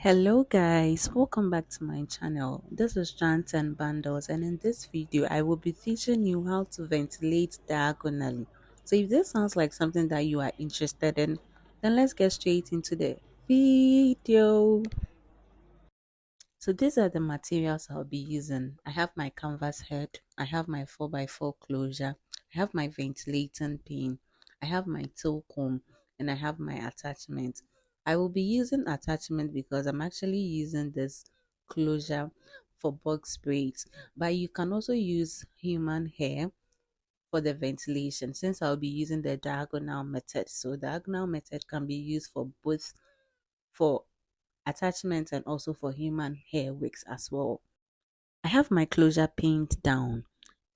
Hello guys, welcome back to my channel. This is Strands and Bundles, and in this video I will be teaching you how to ventilate diagonally. So if this sounds like something that you are interested in, then let's get straight into the video. So these are the materials I'll be using. I have my canvas head, I have my 4x4 closure, I have my ventilating pin, I have my toe comb, and I have my attachment. I will be using attachment because I'm actually using this closure for box braids, but you can also use human hair for the ventilation since I'll be using the diagonal method. So diagonal method can be used for both for attachments and also for human hair wigs as well. I have my closure pinned down.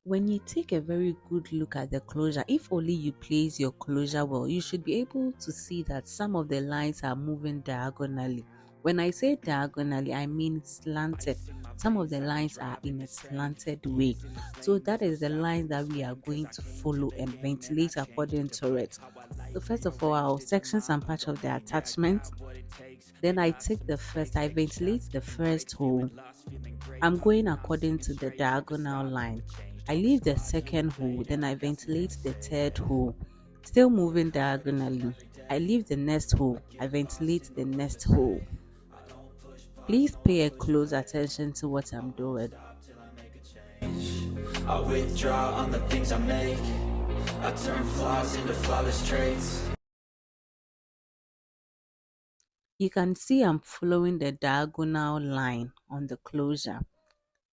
When you take a very good look at the closure, if only you place your closure well, you should be able to see that some of the lines are moving diagonally. When I say diagonally, I mean slanted. Some of the lines are in a slanted way. So that is the line that we are going to follow and ventilate according to it. So first of all, I'll section some part of the attachment. Then I ventilate the first hole. I'm going according to the diagonal line. I leave the second hole, then I ventilate the third hole, still moving diagonally. I leave the next hole, I ventilate the next hole. Please pay a close attention to what I'm doing. I withdraw on the things I make. I turn flaws into flawless traits. You can see I'm following the diagonal line on the closure.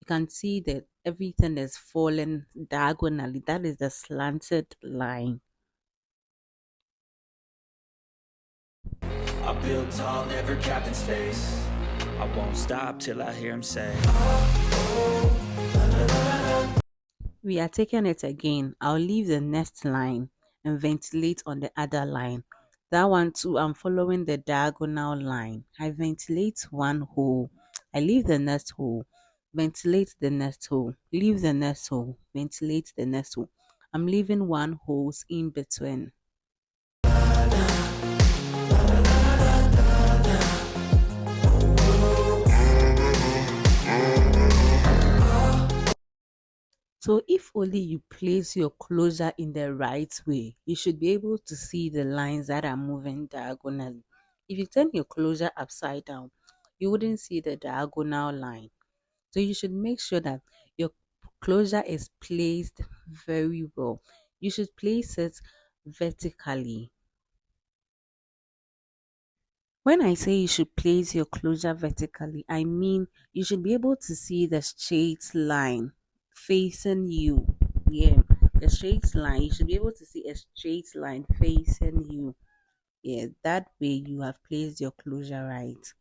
You can see that everything is falling diagonally. That is the slanted line. I build tall, never capped in space. I won't stop till I hear him say, We are taking it again. I'll leave the next line and ventilate on the other line. That one too, I'm following the diagonal line. I ventilate one hole. I leave the next hole. Ventilate the next hole. Leave the next hole. Ventilate the next hole. I'm leaving one holes in between. So if only you place your closure in the right way, you should be able to see the lines that are moving diagonally. If you turn your closure upside down, you wouldn't see the diagonal line. So you should make sure that your closure is placed very well. You should place it vertically. When I say you should place your closure vertically, I mean you should be able to see the straight line facing you. Yeah, the straight line. You should be able to see a straight line facing you. Yeah, that way you have placed your closure right.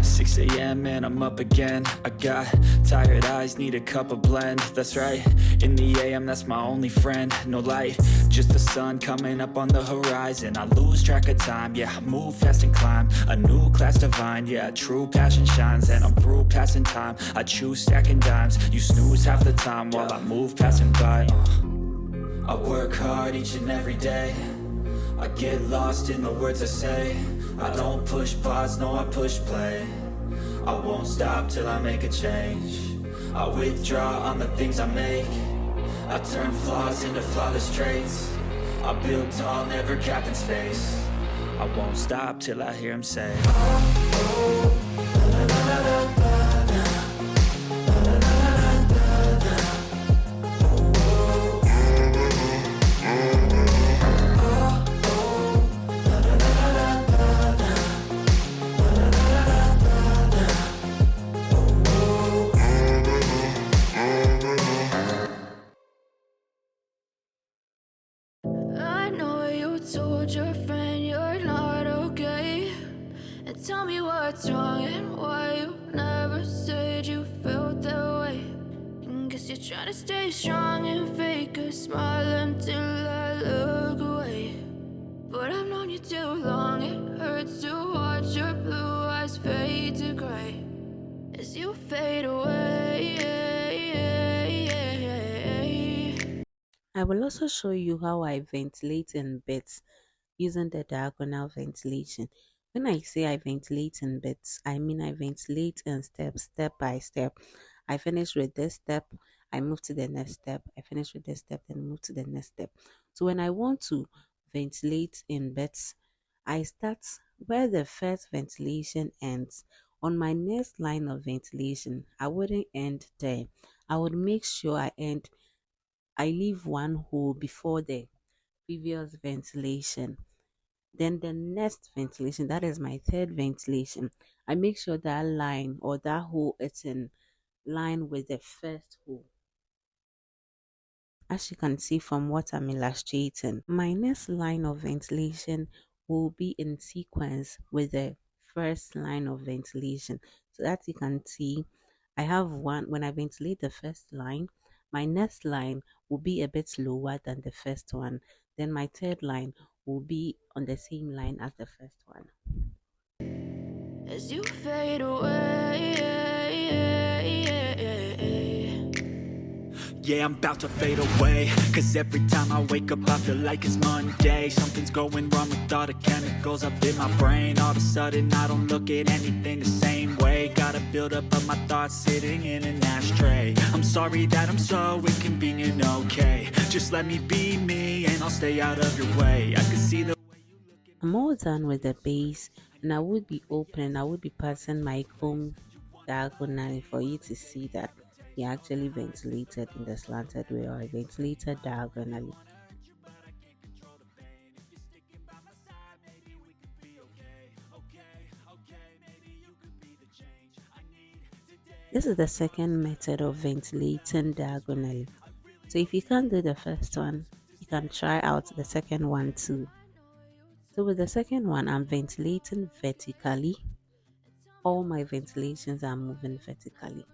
6 a.m. and I'm up again. I got tired eyes, need a cup of blend. That's right, in the AM, that's my only friend. No light, just the sun coming up on the horizon. I lose track of time, yeah, I move fast and climb. A new class divine, yeah, true passion shines. And I'm through passing time, I choose stacking dimes. You snooze half the time while I move passing by. I work hard each and every day. I get lost in the words I say. I don't push pause, no, I push play. I won't stop till I make a change. I withdraw on the things I make. I turn flaws into flawless traits. I build tall, never capped in space. I won't stop till I hear him say, oh, 'I know you told your friend you're not okay. And tell me what's wrong and why you never said you felt that way. And guess you're trying to stay strong and fake a smile until I look away. But I've known you too long, it hurts to watch your blue eyes fade to gray as you fade away. I will also show you how I ventilate in bits using the diagonal ventilation. When I say I ventilate in bits, I mean I ventilate in steps, step by step. I finish with this step, I move to the next step. I finish with this step, then move to the next step. So when I want to ventilate in bits, I start where the first ventilation ends. On my next line of ventilation, I wouldn't end there. I would make sure I leave one hole before the previous ventilation. Then the next ventilation, that is my third ventilation, I make sure that line or that hole is in line with the first hole. As you can see from what I'm illustrating, my next line of ventilation will be in sequence with the first line of ventilation. So that you can see, I have one, when I ventilate the first line, my next line will be a bit lower than the first one. Then my third line will be on the same line as the first one. As you fade away. Yeah, I'm about to fade away. Cause every time I wake up I feel like it's Monday. Something's going wrong with all the chemicals up in my brain. All of a sudden I don't look at anything the same way. Gotta build up of my thoughts sitting in an ashtray. I'm sorry that I'm so inconvenient, okay. Just let me be me and I'll stay out of your way. I can see the I'm all done with the base, and I would be opening, I would be passing my comb diagonally for you to see that he actually ventilated in the slanted way, or I ventilated diagonally. This is the second method of ventilating diagonally. So if you can't do the first one, you can try out the second one too. So with the second one, I'm ventilating vertically. All my ventilations are moving vertically.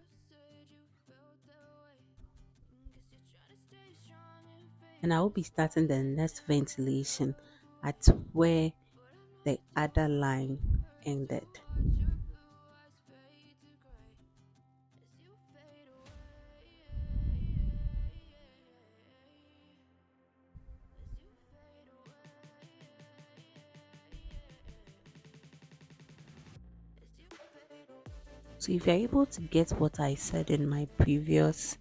And I will be starting the next ventilation at where the other line ended. So if you're able to get what I said in my previous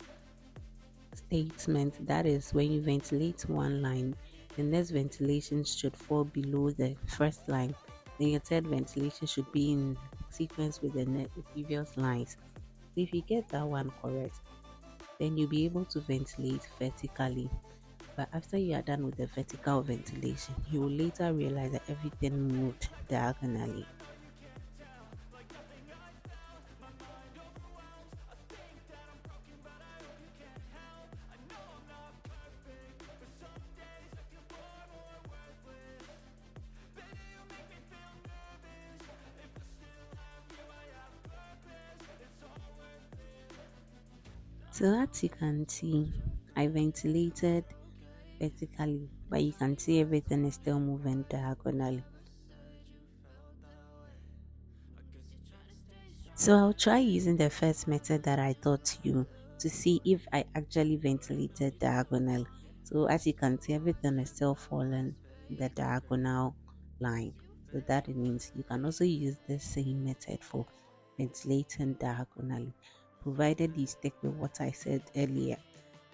statement, that is when you ventilate one line, the next ventilation should fall below the first line. Then your third ventilation should be in sequence with the previous lines. So if you get that one correct, then you'll be able to ventilate vertically. But after you are done with the vertical ventilation, you will later realize that everything moved diagonally. So as you can see, I ventilated vertically, but you can see everything is still moving diagonally. So I'll try using the first method that I taught you to see if I actually ventilated diagonal. So as you can see, everything is still falling the diagonal line. So that it means you can also use the same method for ventilating diagonally, provided you stick with what I said earlier.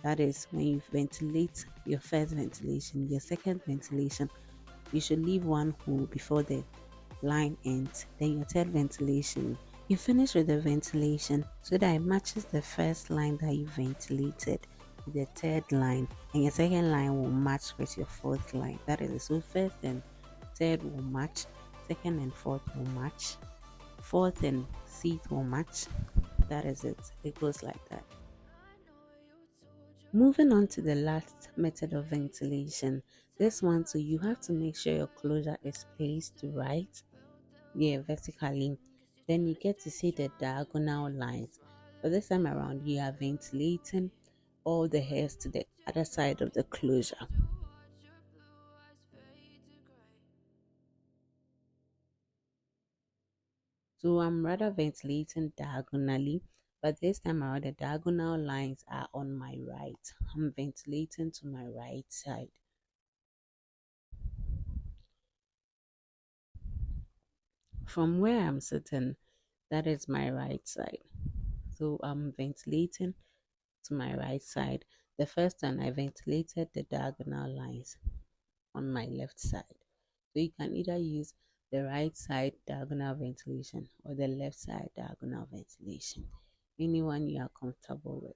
That is, when you ventilate your first ventilation, your second ventilation, you should leave one hole before the line ends. Then your third ventilation, you finish with the ventilation so that it matches the first line that you ventilated with the third line, and your second line will match with your fourth line. That is it. So first and third will match, second and fourth will match, fourth and fifth will match. That is it. It goes like that. Moving on to the last method of ventilation. This one too, you have to make sure your closure is placed right, yeah, vertically. Then you get to see the diagonal lines. But this time around, you are ventilating all the hairs to the other side of the closure. So I'm rather ventilating diagonally But this time around, the diagonal lines are on my right. I'm ventilating to my right side. From where I'm sitting, that is my right side. So I'm ventilating to my right side. The first time I ventilated the diagonal lines on my left side. So you can either use the right side diagonal ventilation or the left side diagonal ventilation. Anyone you are comfortable with.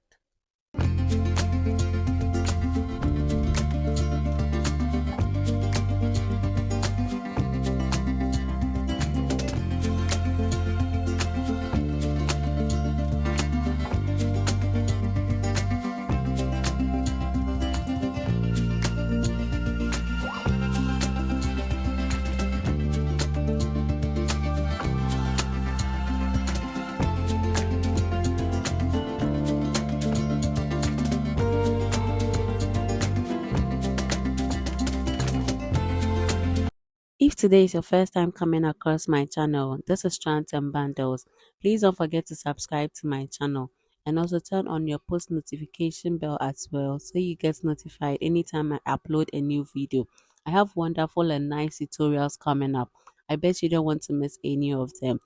If today is your first time coming across my channel, this is Strands and Bundles. Please don't forget to subscribe to my channel and also turn on your post notification bell as well so you get notified anytime I upload a new video. I have wonderful and nice tutorials coming up. I bet you don't want to miss any of them.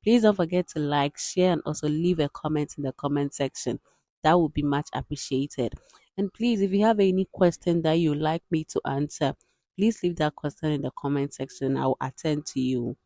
Please don't forget to like, share, and also leave a comment in the comment section. That would be much appreciated. And please, if you have any question that you'd like me to answer, please leave that question in the comment section. I'll attend to you.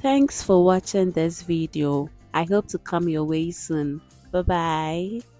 Thanks for watching this video. I hope to come your way soon. Bye bye.